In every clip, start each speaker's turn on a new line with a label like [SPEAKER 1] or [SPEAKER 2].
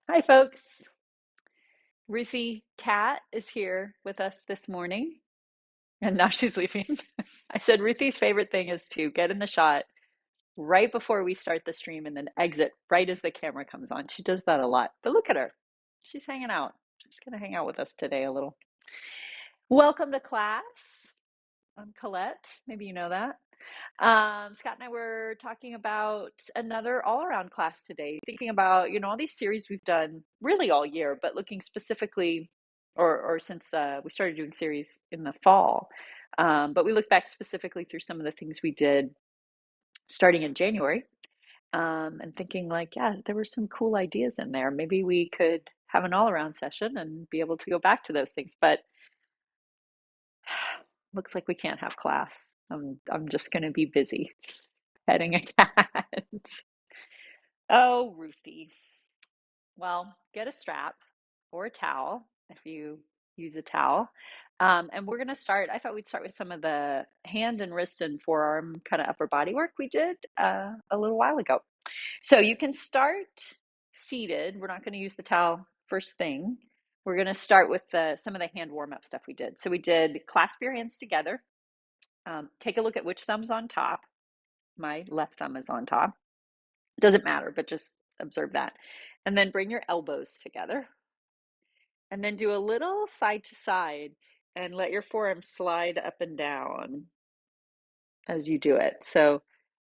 [SPEAKER 1] Hi, folks. Ruthie Cat is here with us this morning, and now she's leaving. I said Ruthie's favorite thing is to get in the shot right before we start the stream and then exit right as the camera comes on. She does that a lot. But look at her. She's hanging out. She's going to hang out with us today a little. Welcome to class. I'm Colette. Maybe you know that. Scott and I were talking about another all-around class today, thinking about, all these series we've done really all year, but looking specifically, or since we started doing series in the fall. But we look back specifically through some of the things we did starting in January, and thinking like, yeah, there were some cool ideas in there. Maybe we could have an all-around session and be able to go back to those things. But looks like we can't have class. I'm just going to be busy petting a cat. Oh, Ruthie. Well, get a strap or a towel if you use a towel. And we're going to start. I thought we'd start with some of the hand and wrist and forearm kind of upper body work we did a little while ago. So you can start seated. We're not going to use the towel first thing. We're going to start with some of the hand warm up stuff we did. So we did clasp your hands together. Take a look at which thumb's on top. My left thumb is on top. It doesn't matter, but just observe that. And then bring your elbows together. And then do a little side to side and let your forearm slide up and down as you do it. So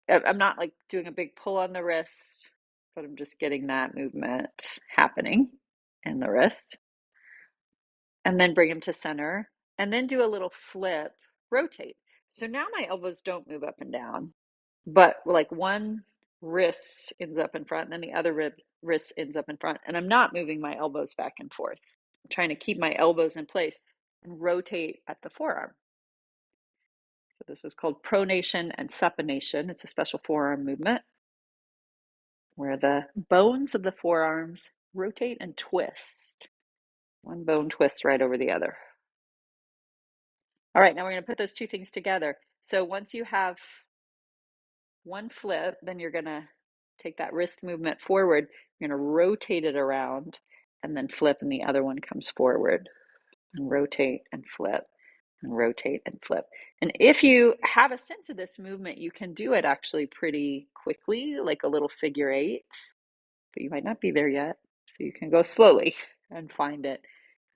[SPEAKER 1] I'm not like doing a big pull on the wrist, but I'm just getting that movement happening in the wrist. And then bring them to center. And then do a little flip, rotate. So now my elbows don't move up and down, but like one wrist ends up in front and then the other wrist ends up in front. And I'm not moving my elbows back and forth. I'm trying to keep my elbows in place and rotate at the forearm. So this is called pronation and supination. It's a special forearm movement where the bones of the forearms rotate and twist. One bone twists right over the other. All right, now we're going to put those two things together. So once you have one flip, then you're going to take that wrist movement forward. You're going to rotate it around and then flip, and the other one comes forward and rotate and flip and rotate and flip. And if you have a sense of this movement, you can do it actually pretty quickly, like a little figure eight, but you might not be there yet. So you can go slowly and find it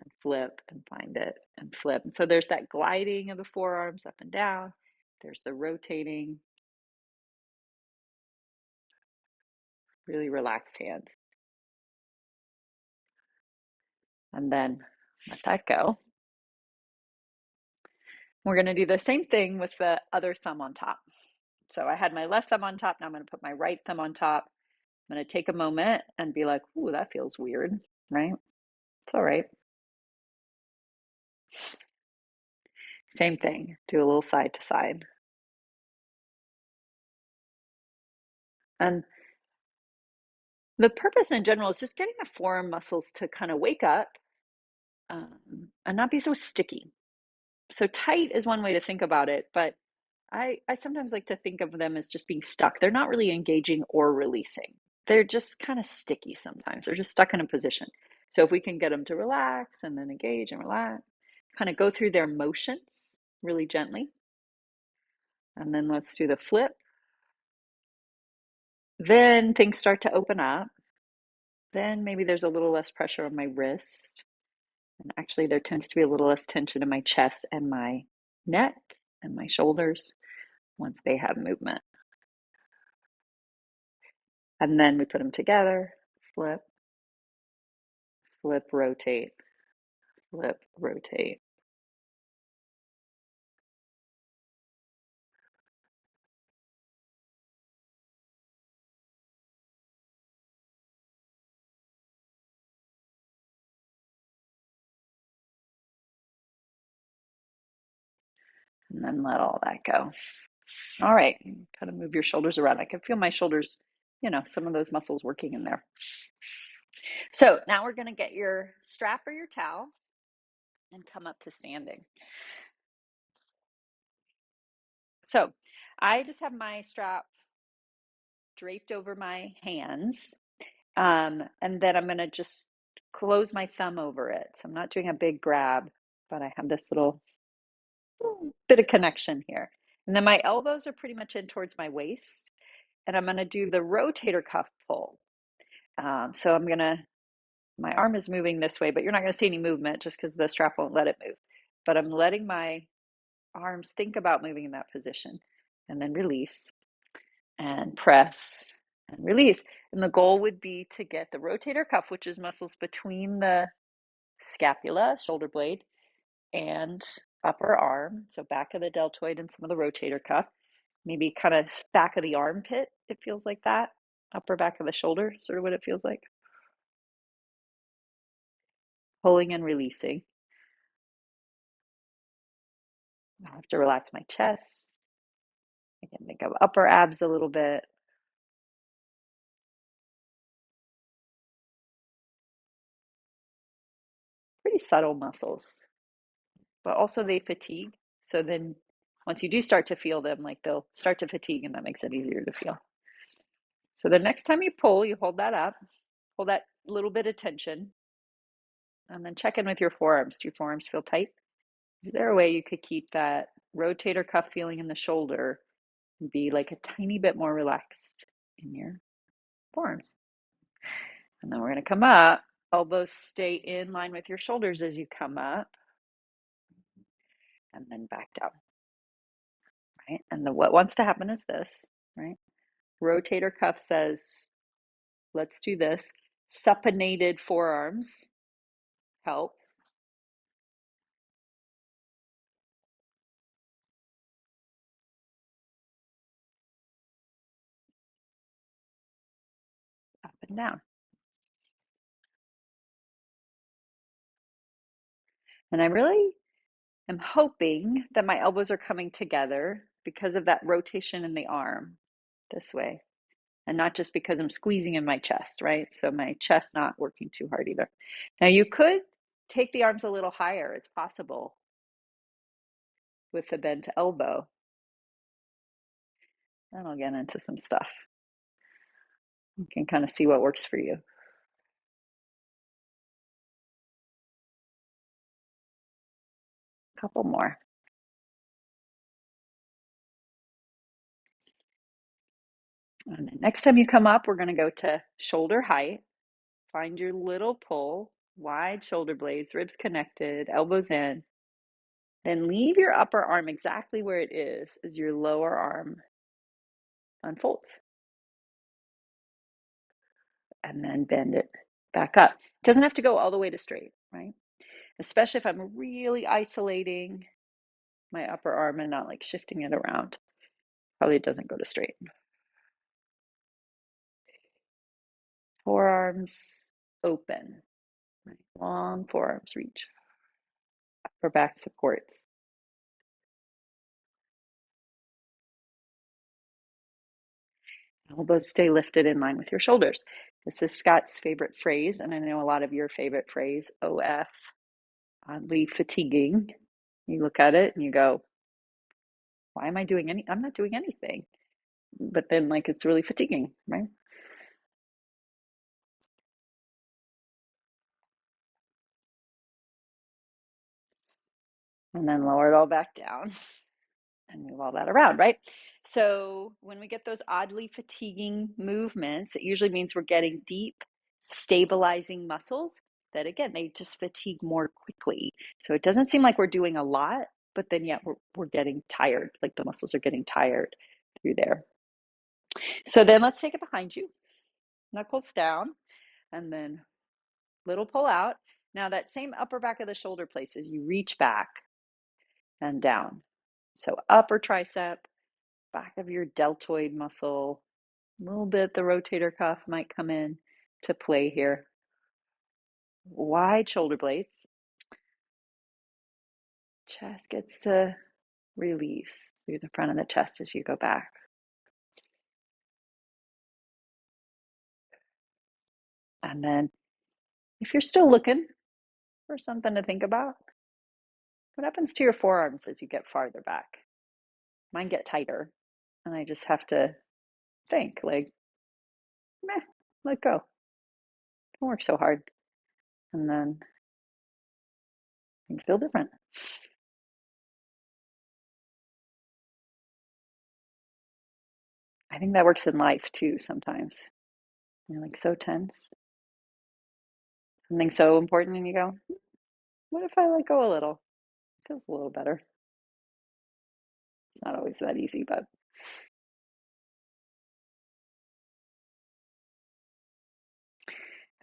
[SPEAKER 1] and flip and find it and flip. And so there's that gliding of the forearms up and down. There's the rotating, really relaxed hands. And then let that go. We're going to do the same thing with the other thumb on top. So I had my left thumb on top. Now I'm going to put my right thumb on top. I'm going to take a moment and be like, ooh, that feels weird, right? It's all right. Same thing. Do a little side to side. And the purpose in general is just getting the forearm muscles to kind of wake up and not be so sticky. So tight is one way to think about it, but I sometimes like to think of them as just being stuck. They're not really engaging or releasing. They're just kind of sticky sometimes. They're just stuck in a position. So if we can get them to relax and then engage and relax, kind of go through their motions really gently. And then let's do the flip. Then things start to open up. Then maybe there's a little less pressure on my wrist. And actually, there tends to be a little less tension in my chest and my neck and my shoulders once they have movement. And then we put them together, flip, flip, rotate, flip, rotate. And then let all that go. All right, kind of move your shoulders around. I can feel my shoulders, some of those muscles working in there. So now we're going to get your strap or your towel and come up to standing. So I just have my strap draped over my hands, And then I'm going to just close my thumb over it. So I'm not doing a big grab, but I have this little bit of connection here. And then my elbows are pretty much in towards my waist. And I'm going to do the rotator cuff pull. So my arm is moving this way, but you're not going to see any movement just because the strap won't let it move. But I'm letting my arms think about moving in that position and then release and press and release. And the goal would be to get the rotator cuff, which is muscles between the scapula, shoulder blade, and upper arm. So back of the deltoid and some of the rotator cuff, maybe kind of back of the armpit. It feels like that. Upper back of the shoulder, sort of what it feels like. Pulling and releasing. I have to relax my chest. I can think of upper abs a little bit. Pretty subtle muscles, but also they fatigue. So then once you do start to feel them, like they'll start to fatigue and that makes it easier to feel. So the next time you pull, you hold that up, hold that little bit of tension, and then check in with your forearms. Do your forearms feel tight? Is there a way you could keep that rotator cuff feeling in the shoulder and be like a tiny bit more relaxed in your forearms? And then we're going to come up. Elbows stay in line with your shoulders as you come up, and then back down, right? And what wants to happen is this, right? Rotator cuff says, let's do this. Supinated forearms help. Up and down. And I really am hoping that my elbows are coming together because of that rotation in the arm this way. And not just because I'm squeezing in my chest, right? So my chest not working too hard either. Now you could take the arms a little higher. It's possible with the bent elbow. And I'll get into some stuff. You can kind of see what works for you. A couple more. And then next time you come up, we're going to go to shoulder height. Find your little pull, wide shoulder blades, ribs connected, elbows in. Then leave your upper arm exactly where it is as your lower arm unfolds. And then bend it back up. It doesn't have to go all the way to straight, right? Especially if I'm really isolating my upper arm and not like shifting it around. Probably it doesn't go to straight. Forearms open, right? Long forearms reach. Upper back supports. Elbows stay lifted in line with your shoulders. This is Scott's favorite phrase, and I know a lot of your favorite phrase, OF, oddly fatiguing. You look at it and you go, why am I doing I'm not doing anything. But then like it's really fatiguing, right? And then lower it all back down and move all that around, right? So when we get those oddly fatiguing movements, it usually means we're getting deep, stabilizing muscles that, again, they just fatigue more quickly. So it doesn't seem like we're doing a lot, but then yet we're getting tired, like the muscles are getting tired through there. So then let's take it behind you, knuckles down, and then little pull out. Now that same upper back of the shoulder places, you reach back and down. So upper tricep, back of your deltoid muscle, a little bit the rotator cuff might come in to play here. Wide shoulder blades. Chest gets to release through the front of the chest as you go back. And then if you're still looking for something to think about, what happens to your forearms as you get farther back? Mine get tighter, and I just have to think like, meh, let go. don't work so hard. And then things feel different. I think that works in life too sometimes. You're like so tense, something so important, and you go, what if I let go a little? It feels a little better. It's not always that easy, but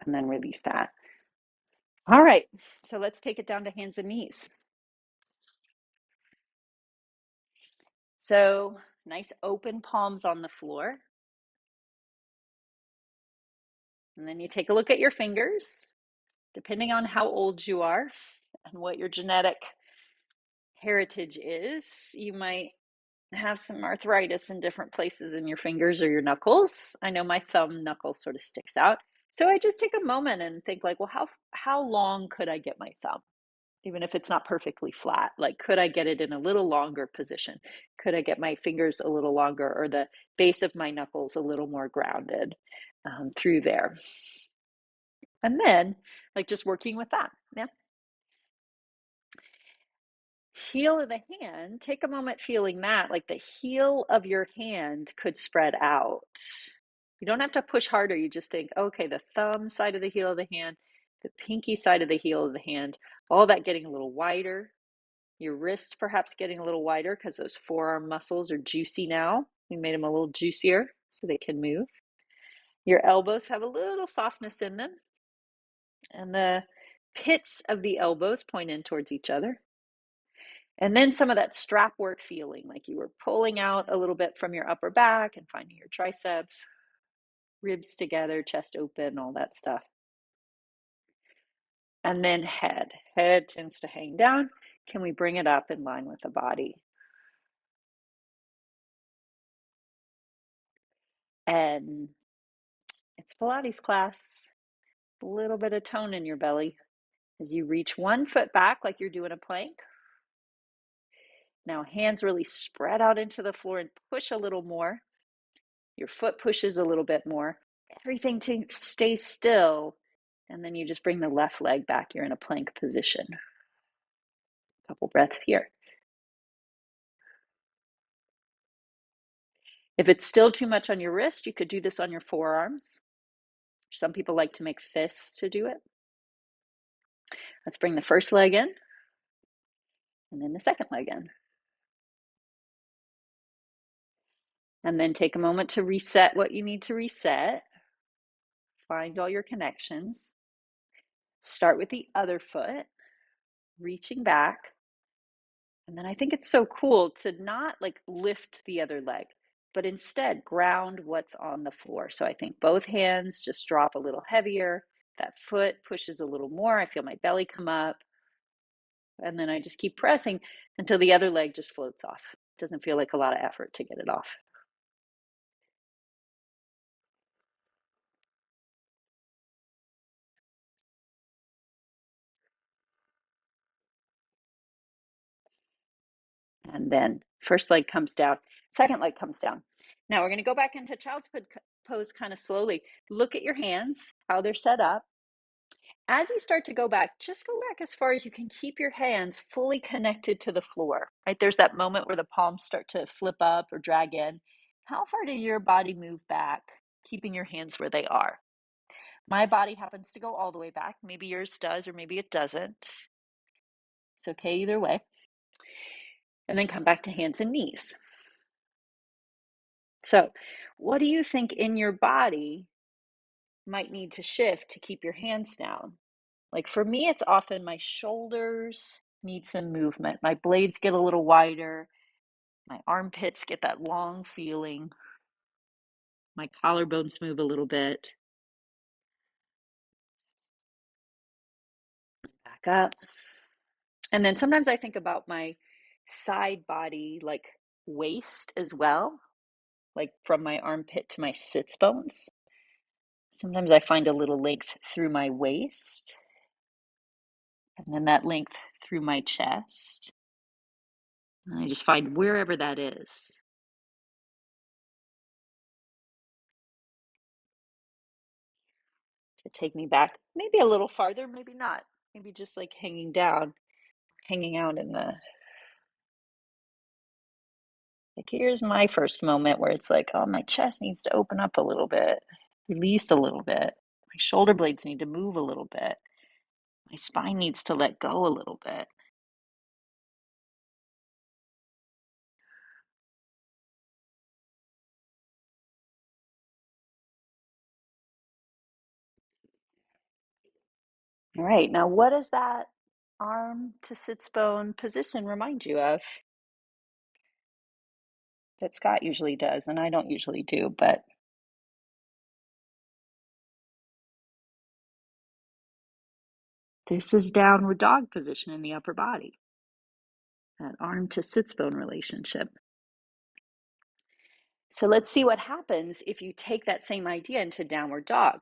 [SPEAKER 1] and then release that. All right, so let's take it down to hands and knees. So nice open palms on the floor. And then you take a look at your fingers. Depending on how old you are and what your genetic heritage is, you might have some arthritis in different places in your fingers or your knuckles. I know my thumb knuckle sort of sticks out. So I just take a moment and think like, well, how long could I get my thumb? Even if it's not perfectly flat, like could I get it in a little longer position? Could I get my fingers a little longer or the base of my knuckles a little more grounded through there? And then like just working with that. Yeah. Heel of the hand, take a moment feeling that, like the heel of your hand could spread out. You don't have to push harder. You just think, okay, the thumb side of the heel of the hand, the pinky side of the heel of the hand, all that getting a little wider. Your wrist perhaps getting a little wider because those forearm muscles are juicy now. We made them a little juicier so they can move. Your elbows have a little softness in them. And the pits of the elbows point in towards each other. And then some of that strap work feeling, like you were pulling out a little bit from your upper back and finding your triceps, ribs together, chest open, all that stuff. And then head. Head tends to hang down. Can we bring it up in line with the body? And it's Pilates class. A little bit of tone in your belly as you reach one foot back like you're doing a plank. Now hands really spread out into the floor and push a little more. Your foot pushes a little bit more. Everything to stay still. And then you just bring the left leg back. You're in a plank position. A couple breaths here. If it's still too much on your wrist, you could do this on your forearms. Some people like to make fists to do it. Let's bring the first leg in and then the second leg in. And then take a moment to reset what you need to reset. Find all your connections. Start with the other foot, reaching back. And then I think it's so cool to not like lift the other leg, but instead ground what's on the floor. So I think both hands just drop a little heavier. That foot pushes a little more. I feel my belly come up. And then I just keep pressing until the other leg just floats off. It doesn't feel like a lot of effort to get it off. And then first leg comes down, second leg comes down. Now we're going to go back into child's pose kind of slowly. Look at your hands, how they're set up. As you start to go back, just go back as far as you can. Keep your hands fully connected to the floor, right? There's that moment where the palms start to flip up or drag in. How far did your body move back, keeping your hands where they are? My body happens to go all the way back. Maybe yours does, or maybe it doesn't. It's okay either way. And then come back to hands and knees. So, what do you think in your body might need to shift to keep your hands down? Like for me, it's often my shoulders need some movement. My blades get a little wider. My armpits get that long feeling. My collarbones move a little bit. Back up. And then sometimes I think about my side body, like waist as well, like from my armpit to my sits bones. Sometimes I find a little length through my waist, and then that length through my chest. And I just find wherever that is. to take me back, maybe a little farther, maybe not. Maybe just like hanging down, hanging out in the, like, here's my first moment where it's like, oh, my chest needs to open up a little bit, release a little bit. My shoulder blades need to move a little bit. My spine needs to let go a little bit. All right, now what does that arm to sits bone position remind you of that Scott usually does and I don't usually do, but this is downward dog position in the upper body, that arm to sits bone relationship. So let's see what happens if you take that same idea into downward dog.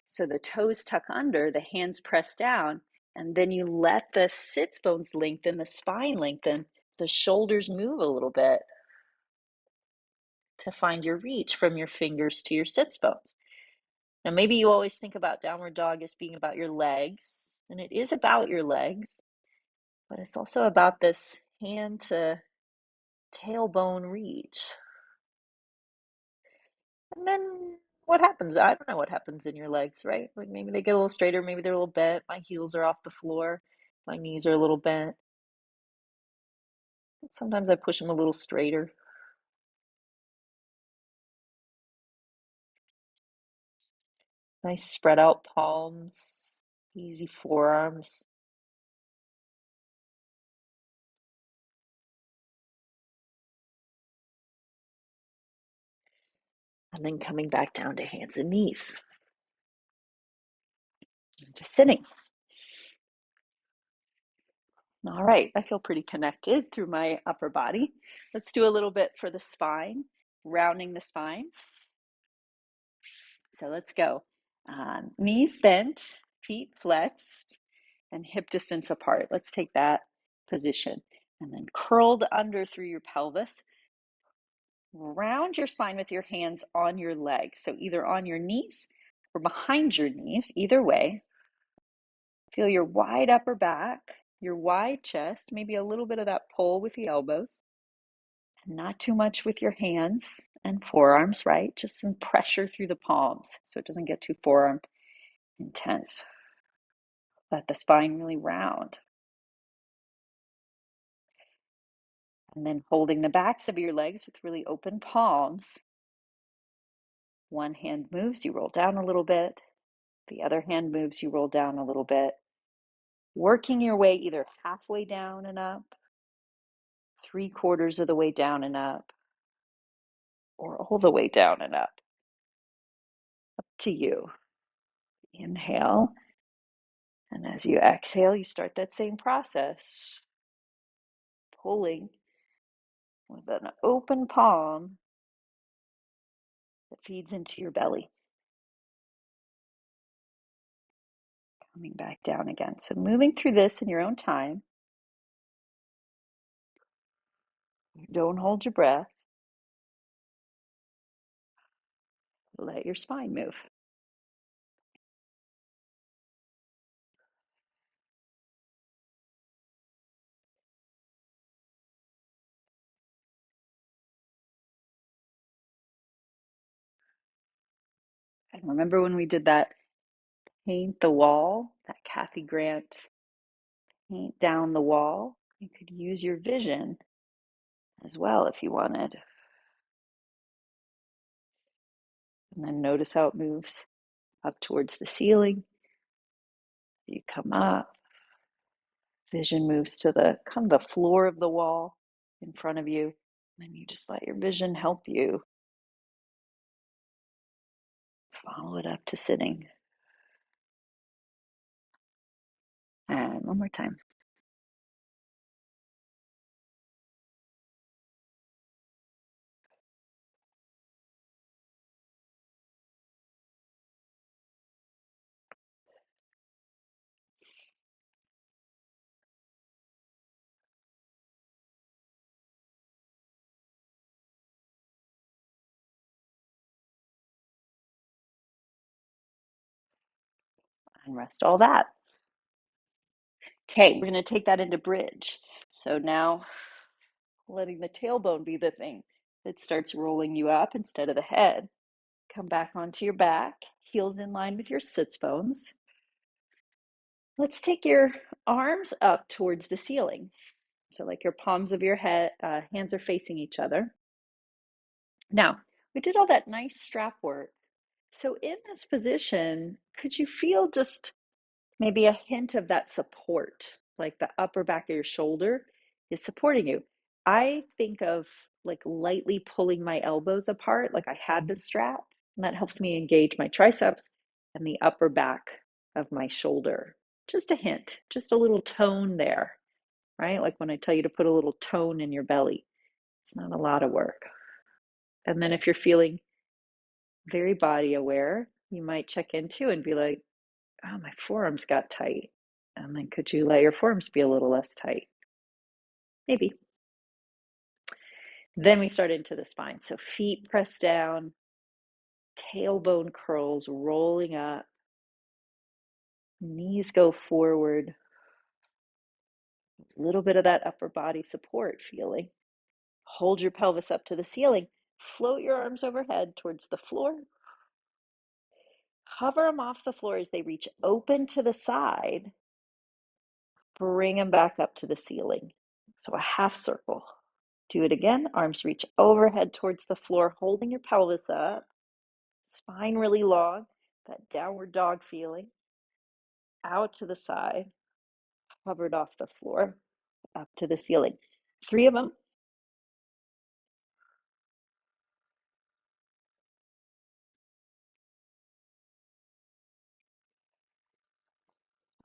[SPEAKER 1] So the toes tuck under, the hands press down, and then you let the sits bones lengthen, the spine lengthen, the shoulders move a little bit to find your reach from your fingers to your sits bones. Now, maybe you always think about downward dog as being about your legs, and it is about your legs, but it's also about this hand to tailbone reach. And then what happens? I don't know what happens in your legs, right? Like maybe they get a little straighter, maybe they're a little bent. My heels are off the floor, my knees are a little bent. Sometimes I push them a little straighter. Nice spread out palms, easy forearms. And then coming back down to hands and knees. Just sitting. All right, I feel pretty connected through my upper body. Let's do a little bit for the spine, rounding the spine. So let's go. Knees bent, feet flexed, and hip distance apart. Let's take that position. And then curled under through your pelvis. Round your spine with your hands on your legs. So either on your knees or behind your knees, either way. Feel your wide upper back, your wide chest, maybe a little bit of that pull with the elbows. Not too much with your hands and forearms, right? Just some pressure through the palms so it doesn't get too forearm intense. Let the spine really round. And then holding the backs of your legs with really open palms. One hand moves, you roll down a little bit. The other hand moves, you roll down a little bit. Working your way either halfway down and up, 3/4 of the way down and up, or all the way down and up. Up to you. Inhale. And as you exhale, you start that same process. Pulling with an open palm that feeds into your belly. Coming back down again. So moving through this in your own time. Don't hold your breath. Let your spine move. And remember when we did that paint the wall, that Kathy Grant paint down the wall? You could use your vision as well if you wanted. And then notice how it moves up towards the ceiling. You come up, vision moves to the kind of the floor of the wall in front of you. And then you just let your vision help you follow it up to sitting. And one more time. and rest all that. Okay, we're going to take that into bridge. So now letting the tailbone be the thing that starts rolling you up instead of the head. Come back onto your back, heels in line with your sits bones. Let's take your arms up towards the ceiling. So like your palms of your hands are facing each other. Now, we did all that nice strap work. So in this position, could you feel just maybe a hint of that support, like the upper back of your shoulder is supporting you? I think of like lightly pulling my elbows apart, like I had the strap, and that helps me engage my triceps and the upper back of my shoulder. Just a hint, just a little tone there, right? Like when I tell you to put a little tone in your belly, it's not a lot of work. And then if you're feeling very body aware, you might check into and be like, oh, my forearms got tight. And then could you let your forearms be a little less tight? Maybe. Then we start into the spine. So feet press down, tailbone curls rolling up, knees go forward, a little bit of that upper body support feeling. Hold your pelvis up to the ceiling. Float your arms overhead towards the floor. Hover them off the floor as they reach open to the side. Bring them back up to the ceiling. So a half circle. Do it again. Arms reach overhead towards the floor, holding your pelvis up. Spine really long. That downward dog feeling. Out to the side. Hovered off the floor. Up to the ceiling. 3 of them.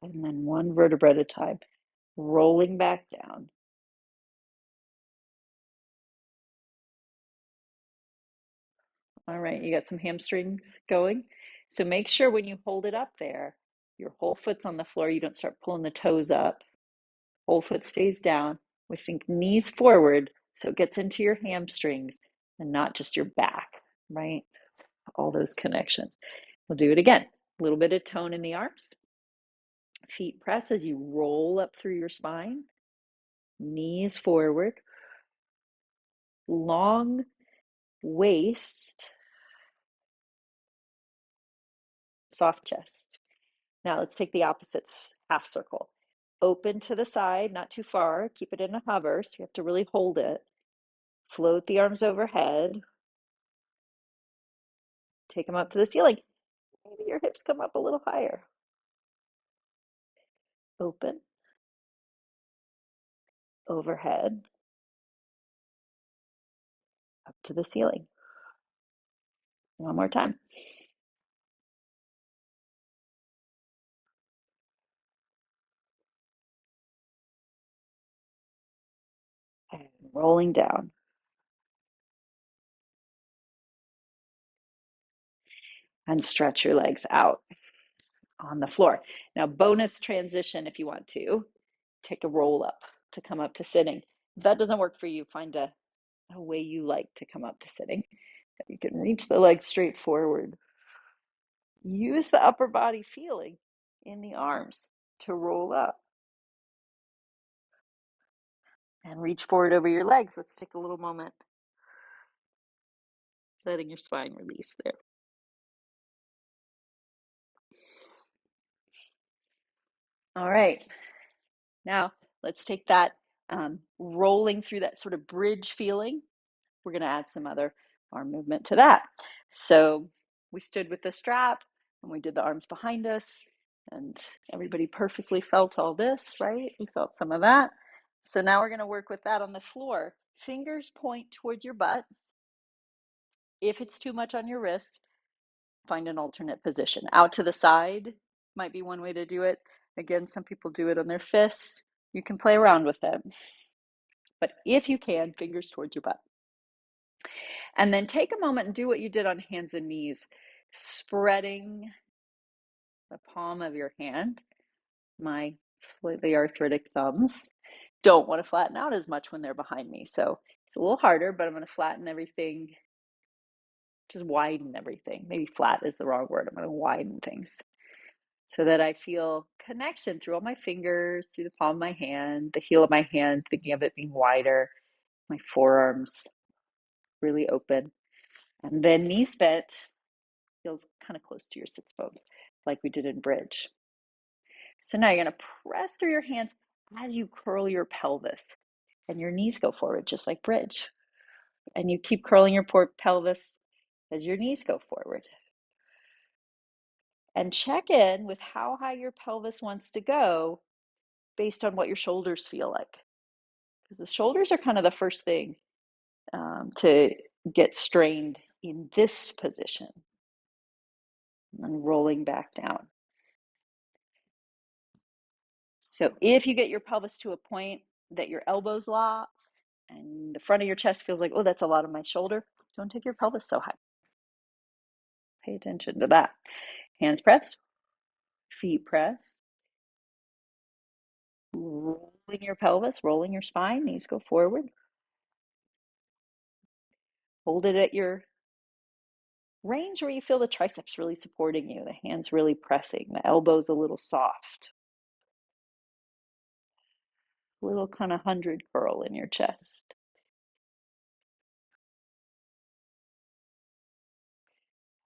[SPEAKER 1] And then 1 vertebra at a time. Rolling back down. All right, you got some hamstrings going. So make sure when you hold it up there, your whole foot's on the floor. You don't start pulling the toes up. Whole foot stays down. We think knees forward, so it gets into your hamstrings and not just your back, right? All those connections. We'll do it again. A little bit of tone in the arms. Feet press as you roll up through your spine. Knees forward. Long waist. Soft chest. Now let's take the opposite half circle. Open to the side, not too far. Keep it in a hover, so you have to really hold it. Float the arms overhead. Take them up to the ceiling. Maybe your hips come up a little higher. Open, overhead, up to the ceiling. One more time. And rolling down. And stretch your legs out on the floor. Now, bonus transition if you want to. Take a roll up to come up to sitting. If that doesn't work for you, find a way you like to come up to sitting. You can reach the legs straight forward. Use the upper body feeling in the arms to roll up. And reach forward over your legs. Let's take a little moment, letting your spine release there. All right. Now, let's take that rolling through that sort of bridge feeling. We're going to add some other arm movement to that. So we stood with the strap and we did the arms behind us, and everybody perfectly felt all this, right? We felt some of that. So now we're going to work with that on the floor. Fingers point towards your butt. If it's too much on your wrist, find an alternate position. Out to the side might be one way to do it. Again, some people do it on their fists. You can play around with it. But if you can, fingers towards your butt. And then take a moment and do what you did on hands and knees, spreading the palm of your hand. My slightly arthritic thumbs don't want to flatten out as much when they're behind me. So it's a little harder, but I'm going to flatten everything, just widen everything. Maybe flat is the wrong word. I'm going to widen things. so that I feel connection through all my fingers, through the palm of my hand, the heel of my hand, thinking of it being wider, my forearms really open. And then knees bent, feels kind of close to your sits bones, like we did in bridge. So now you're going to press through your hands as you curl your pelvis, and your knees go forward, just like bridge. And you keep curling your pelvis as your knees go forward. And check in with how high your pelvis wants to go based on what your shoulders feel like. Because the shoulders are kind of the first thing to get strained in this position. And then rolling back down. So if you get your pelvis to a point that your elbows lock and the front of your chest feels like, oh, that's a lot of my shoulder, don't take your pelvis so high. Pay attention to that. Hands pressed, feet pressed. Rolling your pelvis, rolling your spine, knees go forward. Hold it at your range where you feel the triceps really supporting you, the hands really pressing, the elbows a little soft. A little kind of 100 curl in your chest.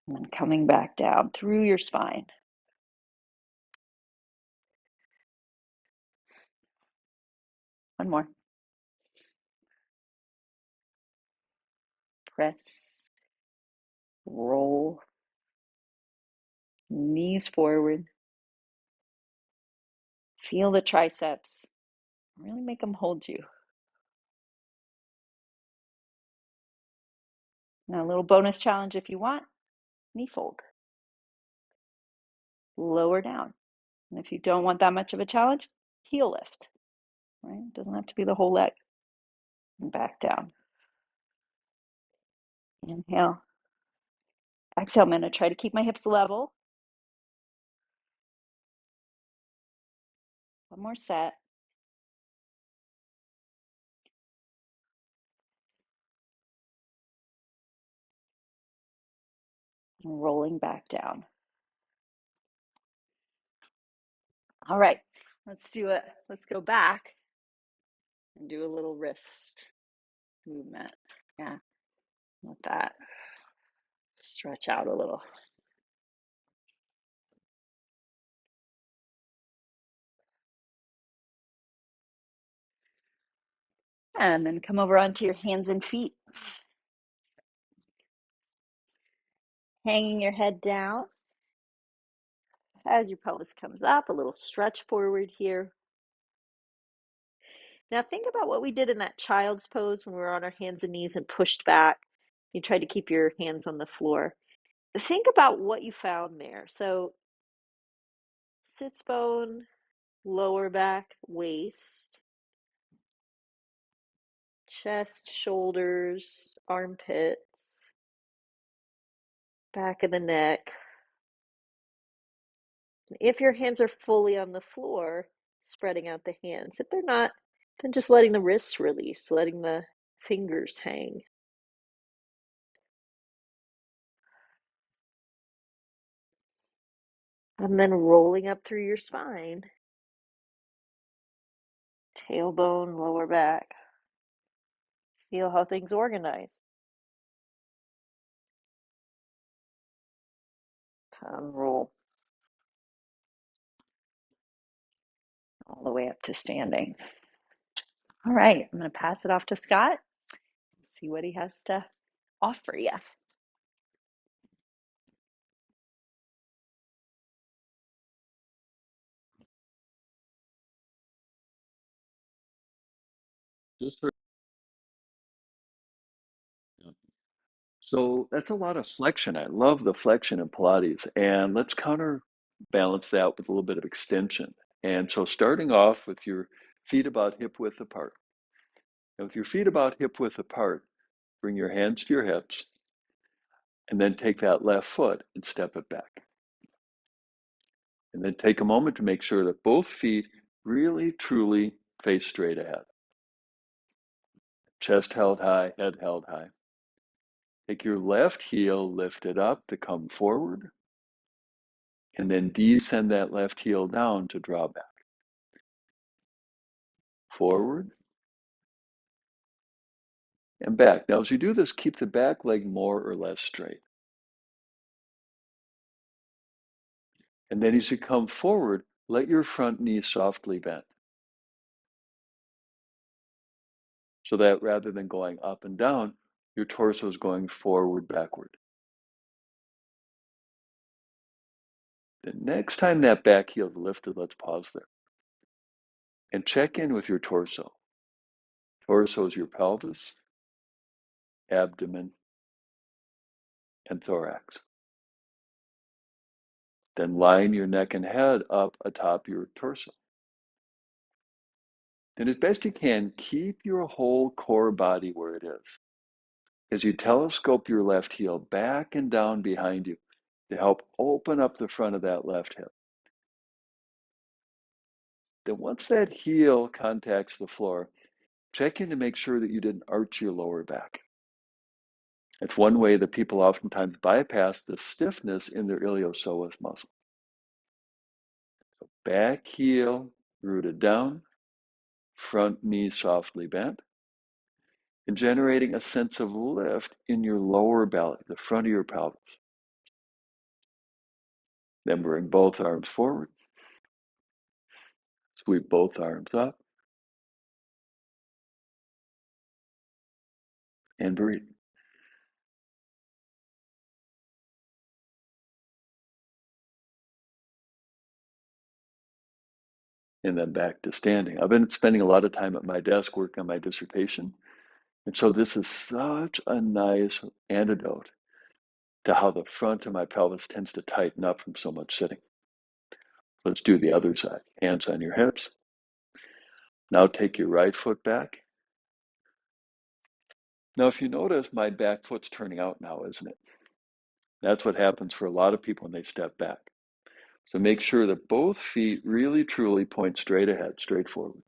[SPEAKER 1] And then coming back down through your spine. One more. Press, roll, knees forward. Feel the triceps. Really make them hold you. Now a little bonus challenge if you want, knee fold. Lower down. And if you don't want that much of a challenge, heel lift. Right? It doesn't have to be the whole leg. And back down. Inhale. Exhale. I'm going to try to keep my hips level. One more set. And rolling back down. All right, let's do it. Let's go back and do a little wrist movement. Yeah, let that stretch out a little. And then come over onto your hands and feet. Hanging your head down. As your pelvis comes up, a little stretch forward here. Now think about what we did in that child's pose when we were on our hands and knees and pushed back. You tried to keep your hands on the floor. Think about what you found there. So sits bone, lower back, waist, chest, shoulders, armpits, back of the neck. If your hands are fully on the floor, spreading out the hands. If they're not, then just letting the wrists release, letting the fingers hang. And then rolling up through your spine. Tailbone, lower back. Feel how things organize. Unroll. All the way up to standing. All right, I'm going to pass it off to Scott. See what he has to offer you.
[SPEAKER 2] Just for, yeah. So that's a lot of flexion. I love the flexion in Pilates. And let's counterbalance that with a little bit of extension. And so starting off with your feet about hip width apart. And with your feet about hip width apart, bring your hands to your hips and then take that left foot and step it back. And then take a moment to make sure that both feet really, truly face straight ahead. Chest held high, head held high. Take your left heel, lift it up to come forward. And then descend that left heel down to draw back. Forward and back. Now, as you do this, keep the back leg more or less straight. And then as you come forward, let your front knee softly bend. So that rather than going up and down, your torso is going forward, backward. The next time that back heel is lifted, let's pause there and check in with your torso. Torso is your pelvis, abdomen, and thorax. Then line your neck and head up atop your torso. And as best you can, keep your whole core body where it is. As you telescope your left heel back and down behind you to help open up the front of that left hip. Then once that heel contacts the floor, check in to make sure that you didn't arch your lower back. It's one way that people oftentimes bypass the stiffness in their iliopsoas muscle. So back heel rooted down, front knee softly bent, and generating a sense of lift in your lower belly, the front of your pelvis. Then bring both arms forward, sweep both arms up, and breathe. And then back to standing. I've been spending a lot of time at my desk working on my dissertation. And so this is such a nice antidote to how the front of my pelvis tends to tighten up from so much sitting. Let's do the other side. Hands on your hips. Now take your right foot back. Now, if you notice, my back foot's turning out now, isn't it? That's what happens for a lot of people when they step back. So make sure that both feet really, truly point straight ahead, straight forward.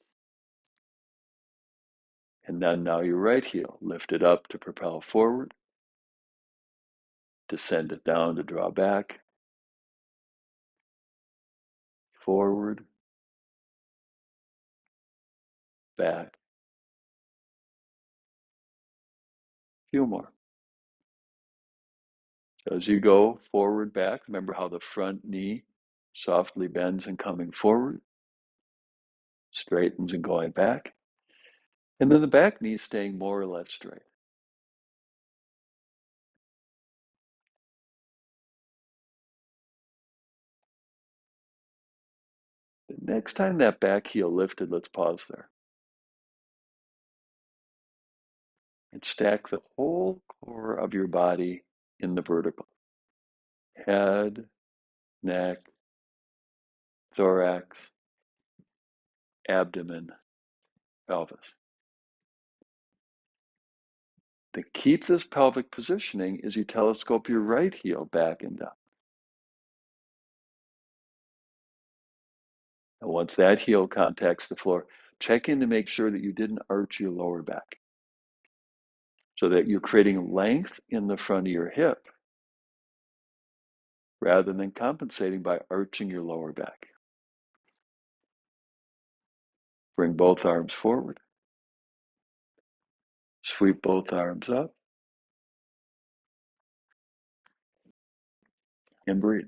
[SPEAKER 2] And then now your right heel, lift it up to propel forward, descend it down to draw back, forward, back. A few more. So as you go forward, back, remember how the front knee softly bends and coming forward, straightens and going back. And then the back knee staying more or less straight. The next time that back heel lifted, let's pause there and stack the whole core of your body in the vertical. Head, neck, thorax, abdomen, pelvis. To keep this pelvic positioning as you telescope your right heel back and down. And once that heel contacts the floor, check in to make sure that you didn't arch your lower back so that you're creating length in the front of your hip rather than compensating by arching your lower back. Bring both arms forward, sweep both arms up, and breathe.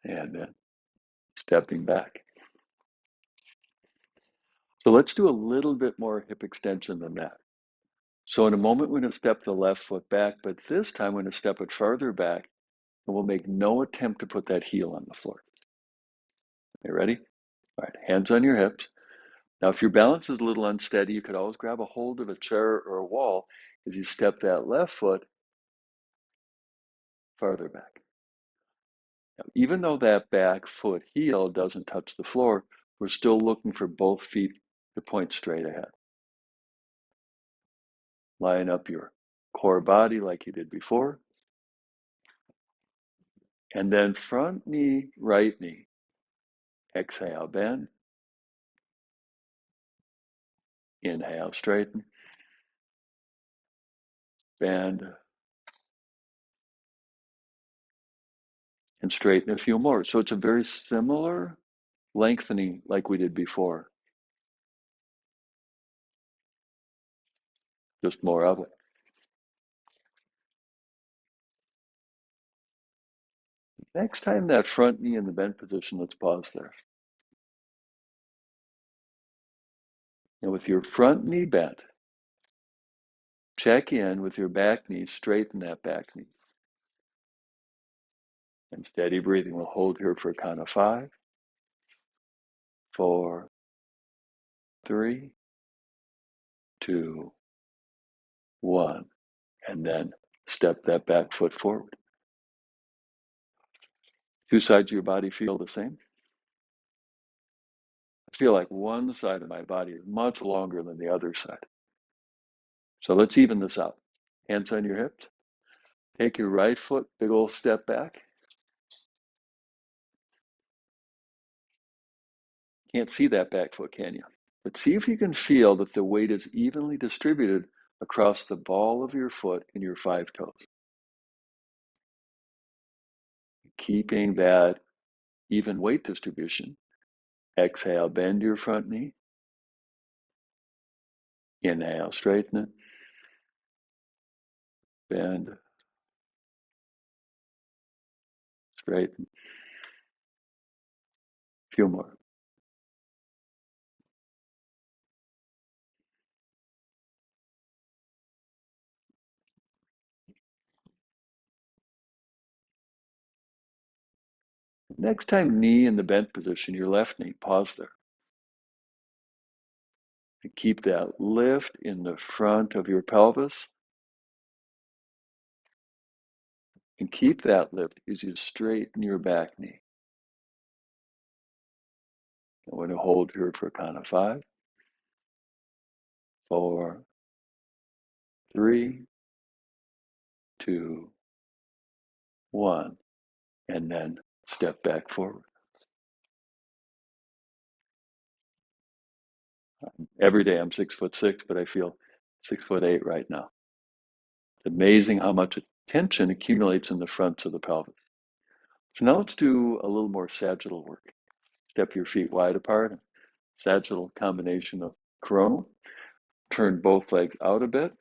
[SPEAKER 2] And then stepping back. So let's do a little bit more hip extension than that. So in a moment, we're going to step the left foot back, but this time we're going to step it farther back, and we'll make no attempt to put that heel on the floor. You ready? All right, hands on your hips. Now, if your balance is a little unsteady, you could always grab a hold of a chair or a wall as you step that left foot farther back. Now, even though that back foot heel doesn't touch the floor, we're still looking for both feet to point straight ahead. Line up your core body like you did before. And then front knee, right knee. Exhale, bend. Inhale, straighten, bend, and straighten a few more. So it's a very similar lengthening like we did before, just more of it. Next time that front knee in the bent position, let's pause there. And with your front knee bent, check in with your back knee, straighten that back knee. And steady breathing. We'll hold here for a count of 5, 4, 3, 2, 1. And then step that back foot forward. Two sides of your body feel the same. I feel like one side of my body is much longer than the other side. So let's even this out. Hands on your hips. Take your right foot, big old step back. Can't see that back foot, can you? But see if you can feel that the weight is evenly distributed across the ball of your foot and your 5 toes. Keeping that even weight distribution. Exhale, bend your front knee. Inhale, straighten it. Bend, straighten. A few more. Next time, knee in the bent position, your left knee, pause there. And keep that lift in the front of your pelvis. And keep that lift as you straighten your back knee. I'm going to hold here for a count of 5, 4, 3, 2, 1. And then step back forward. Every day I'm 6'6", but I feel 6'8" right now. It's amazing how much tension accumulates in the front of the pelvis. So now let's do a little more sagittal work. Step your feet wide apart. Sagittal combination of coronal. Turn both legs out a bit.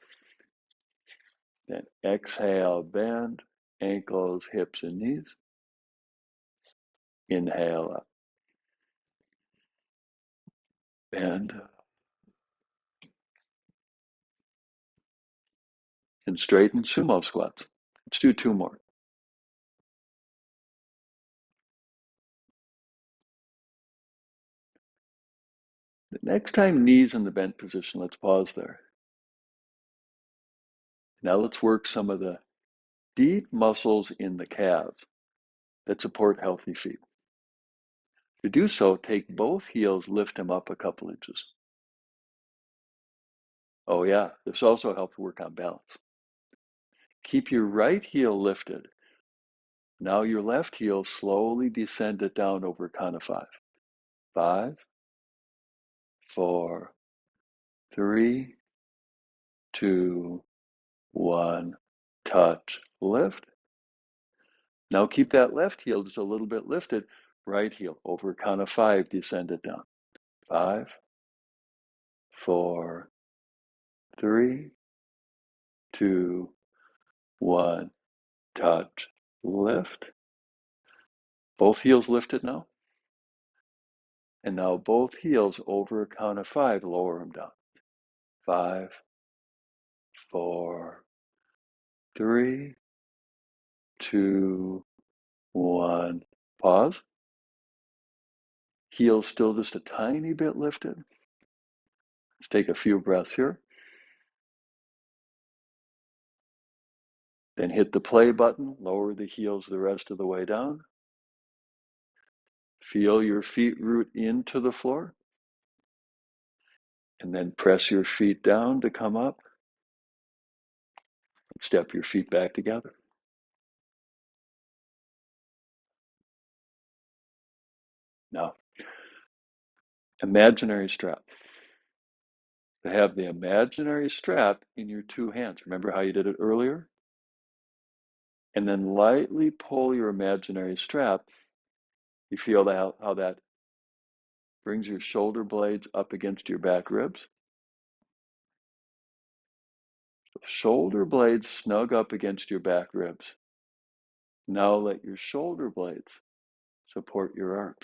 [SPEAKER 2] Then exhale, bend, ankles, hips, and knees. Inhale up. Bend. And straighten sumo squats. Let's do 2 more. The next time knees in the bent position, let's pause there. Now let's work some of the deep muscles in the calves that support healthy feet. To do so, take both heels, lift them up a couple inches. Oh yeah, this also helps work on balance. Keep your right heel lifted. Now your left heel, slowly descend it down over a count of 5. 5, 4, 3, 2, 1. Touch, lift. Now keep that left heel just a little bit lifted. Right heel, over a count of 5, descend it down. 5, 4, 3, 2, 1. Touch, lift. Both heels lifted now. And now both heels over a count of 5, lower them down. 5, 4, 3, 2, 1. Pause. Heels still just a tiny bit lifted. Let's take a few breaths here. Then hit the play button, lower the heels the rest of the way down. Feel your feet root into the floor. And then press your feet down to come up. Step your feet back together. Now, imaginary strap. to have the imaginary strap in your two hands. Remember how you did it earlier? And then lightly pull your imaginary strap. You feel how that brings your shoulder blades up against your back ribs. So shoulder blades snug up against your back ribs. Now let your shoulder blades support your arms.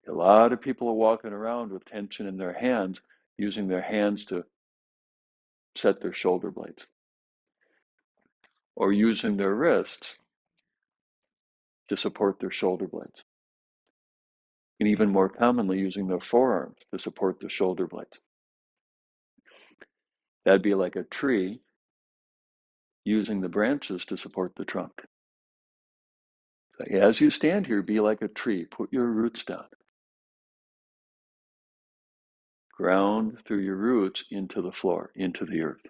[SPEAKER 2] A lot of people are walking around with tension in their hands, using their hands to set their shoulder blades, or using their wrists to support their shoulder blades, and even more commonly using their forearms to support their shoulder blades. That'd be like a tree using the branches to support the trunk. So as you stand here, be like a tree. Put your roots down. Ground through your roots into the floor, into the earth.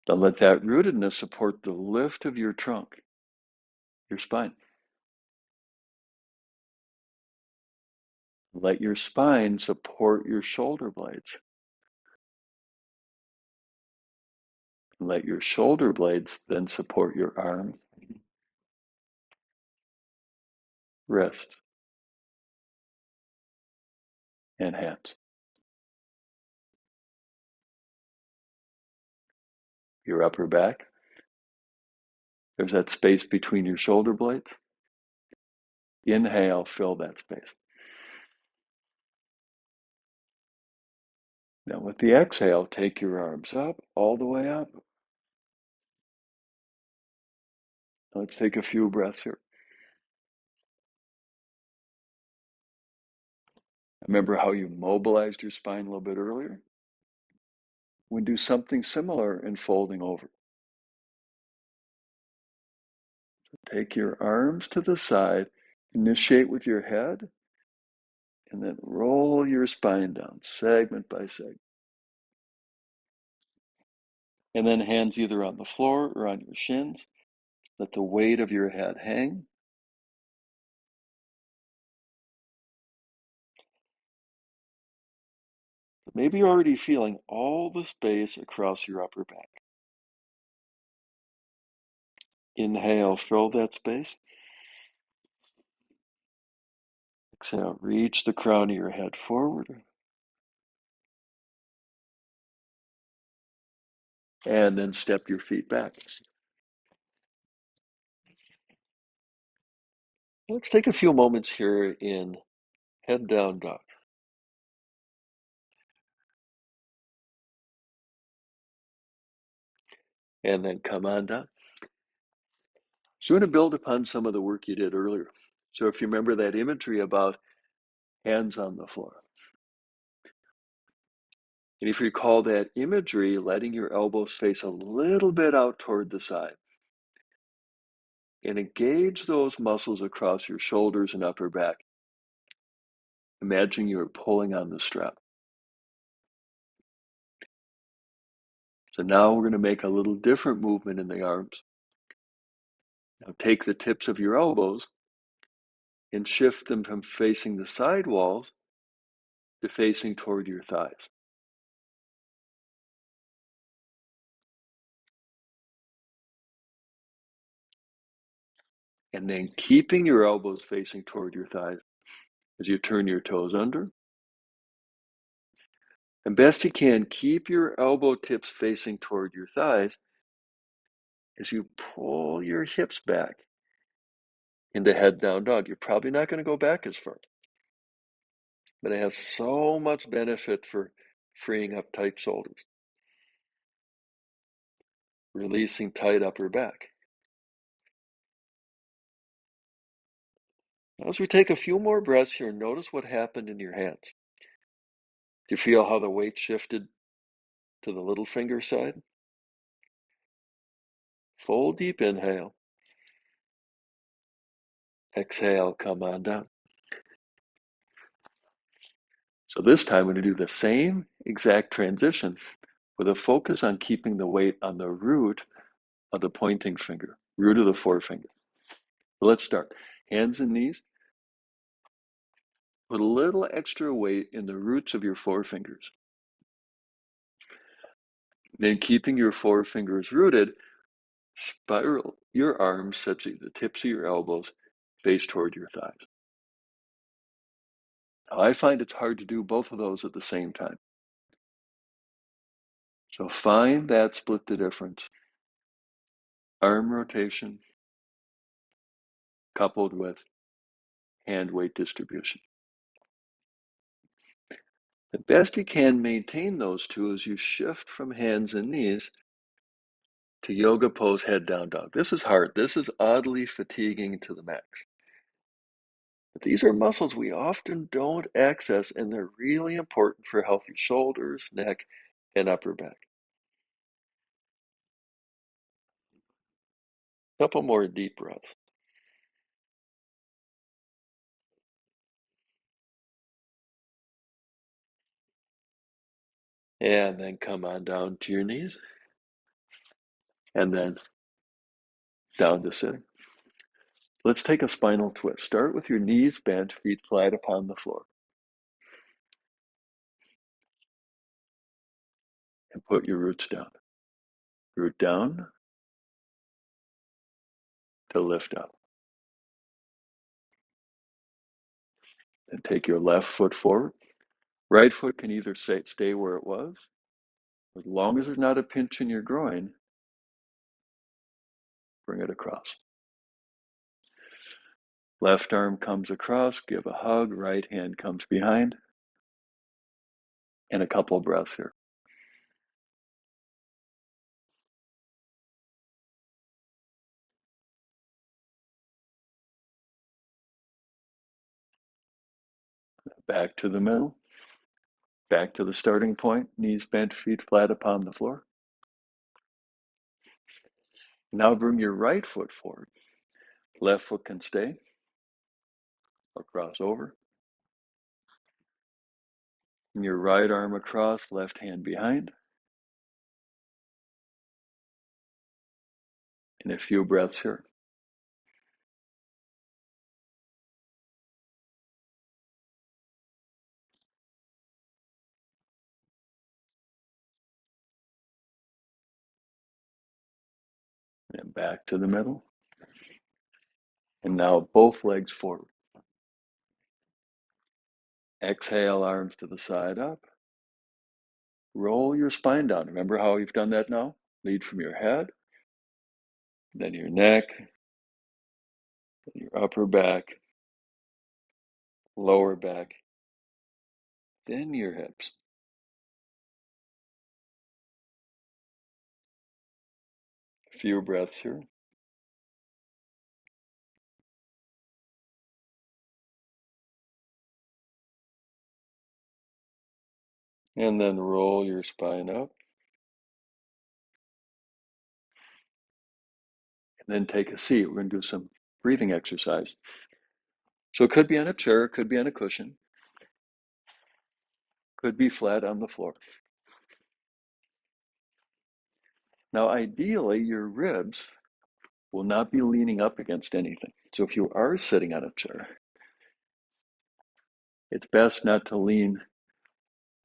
[SPEAKER 2] Then let that rootedness support the lift of your trunk, your spine. Let your spine support your shoulder blades. Let your shoulder blades then support your arms, wrists, and hands. Your upper back. There's that space between your shoulder blades. Inhale, fill that space. Now with the exhale, take your arms up, all the way up. Let's take a few breaths here. Remember how you mobilized your spine a little bit earlier? We do something similar in folding over. Take your arms to the side, initiate with your head, and then roll your spine down, segment by segment. And then hands either on the floor or on your shins. Let the weight of your head hang. Maybe you're already feeling all the space across your upper back. Inhale, fill that space. Exhale, reach the crown of your head forward. And then step your feet back. Let's take a few moments here in head down dog. And then come on down. So we're going to build upon some of the work you did earlier. So if you remember that imagery about hands on the floor. And if you recall that imagery, letting your elbows face a little bit out toward the side. And engage those muscles across your shoulders and upper back. Imagine you're pulling on the strap. So now we're going to make a little different movement in the arms. Now take the tips of your elbows and shift them from facing the side walls to facing toward your thighs. And then keeping your elbows facing toward your thighs as you turn your toes under. And best you can, keep your elbow tips facing toward your thighs as you pull your hips back into head down dog. You're probably not going to go back as far, but it has so much benefit for freeing up tight shoulders, releasing tight upper back. Now, as we take a few more breaths here, notice what happened in your hands. Do you feel how the weight shifted to the little finger side? Full deep inhale. Exhale, come on down. So this time we're going to do the same exact transition with a focus on keeping the weight on the root of the pointing finger, root of the forefinger. So let's start. Hands and knees. Put a little extra weight in the roots of your forefingers. Then keeping your forefingers rooted, spiral your arms such that the tips of your elbows face toward your thighs. Now, I find it's hard to do both of those at the same time. So find that split the difference. Arm rotation coupled with hand weight distribution. The best you can maintain those two as you shift from hands and knees to yoga pose head down dog. This is hard. This is oddly fatiguing to the max. But these are muscles we often don't access, and they're really important for healthy shoulders, neck, and upper back. Couple more deep breaths. And then come on down to your knees. And then down to sitting. Let's take a spinal twist. Start with your knees bent, feet flat upon the floor. And put your roots down. Root down to lift up. And take your left foot forward. Right foot can either stay where it was, as long as there's not a pinch in your groin, bring it across. Left arm comes across, give a hug, right hand comes behind, and a couple of breaths here. Back to the middle, back to the starting point, knees bent, feet flat upon the floor. Now bring your right foot forward. Left foot can stay or cross over. And your right arm across, left hand behind. And a few breaths here. And back to the middle. And now both legs forward. Exhale, arms to the side up. Roll your spine down. Remember how you've done that now? Lead from your head, then your neck, then your upper back, lower back, then your hips. A few breaths here. And then roll your spine up. And then take a seat. We're going to do some breathing exercise. So it could be on a chair, it could be on a cushion, could be flat on the floor. Now, ideally, your ribs will not be leaning up against anything. So if you are sitting on a chair, it's best not to lean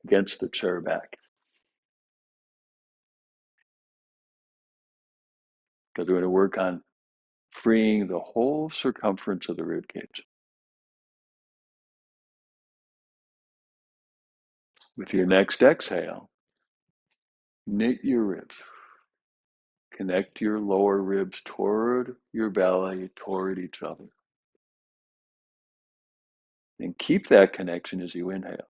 [SPEAKER 2] against the chair back, because we're going to work on freeing the whole circumference of the rib cage. With your next exhale, knit your ribs. Connect your lower ribs toward your belly, toward each other. And keep that connection as you inhale.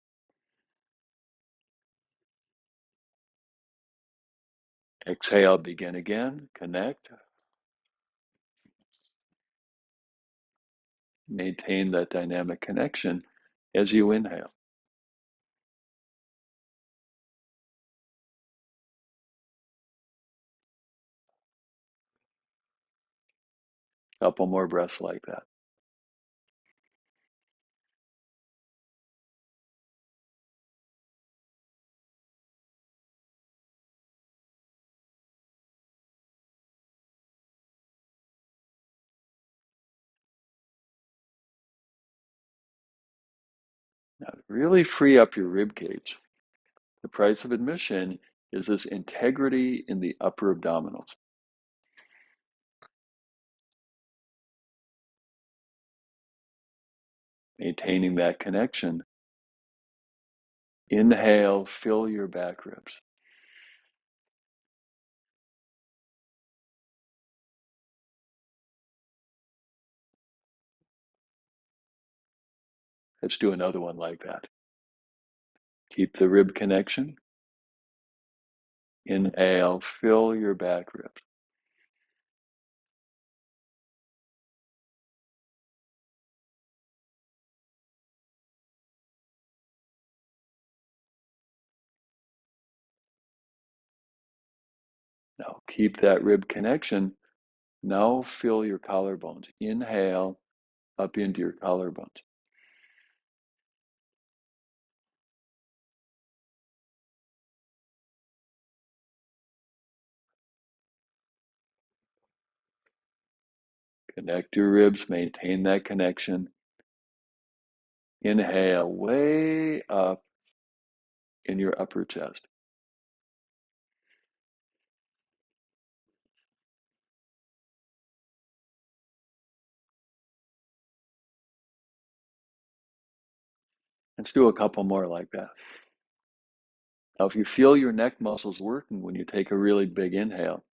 [SPEAKER 2] Exhale, begin again, connect. Maintain that dynamic connection as you inhale. Couple more breaths like that. Now, to really free up your rib cage, the price of admission is this integrity in the upper abdominals. Maintaining that connection. Inhale, fill your back ribs. Let's do another one like that. Keep the rib connection. Inhale, fill your back ribs. Now keep that rib connection. Now fill your collarbones. Inhale up into your collarbones. Connect your ribs, maintain that connection. Inhale way up in your upper chest. Let's do a couple more like that. Now, if you feel your neck muscles working when you take a really big inhale,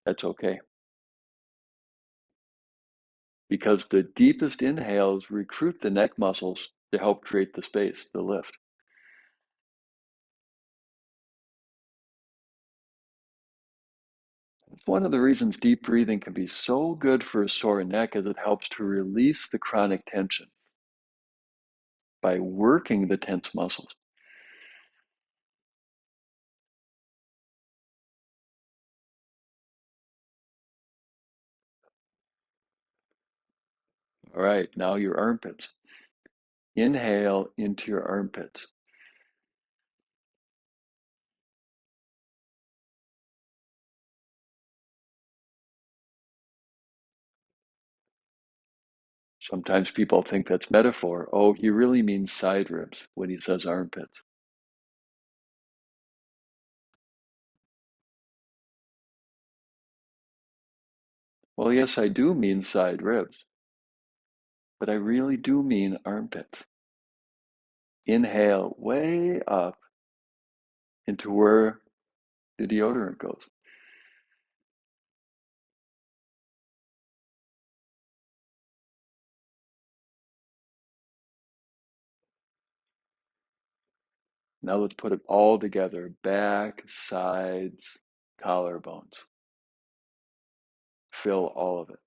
[SPEAKER 2] that's okay. Because the deepest inhales recruit the neck muscles to help create the space, the lift. It's one of the reasons deep breathing can be so good for a sore neck is it helps to release the chronic tension by working the tense muscles. All right, now your armpits. Inhale into your armpits. Sometimes people think that's metaphor. Oh, he really means side ribs when he says armpits. Well, yes, I do mean side ribs, but I really do mean armpits. Inhale way up into where the deodorant goes. Now let's put it all together. Back, sides, collarbones. Fill all of it.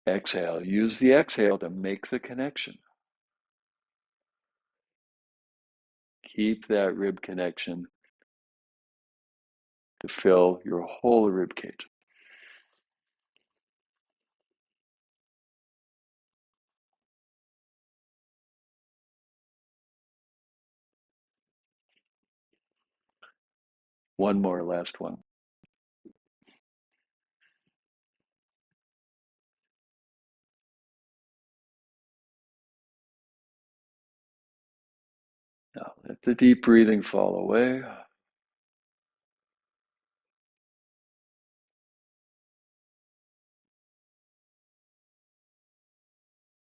[SPEAKER 2] Exhale. Use the exhale to make the connection. Keep that rib connection to fill your whole rib cage. One more, last one. Now let the deep breathing fall away.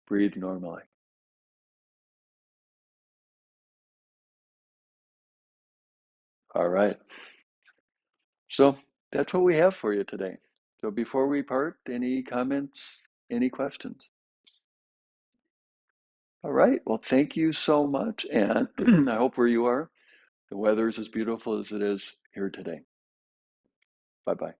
[SPEAKER 2] Breathe normally. All right. So that's what we have for you today. So before we part, any comments, any questions? All right. Well, thank you so much. And I hope where you are, the weather is as beautiful as it is here today. Bye-bye.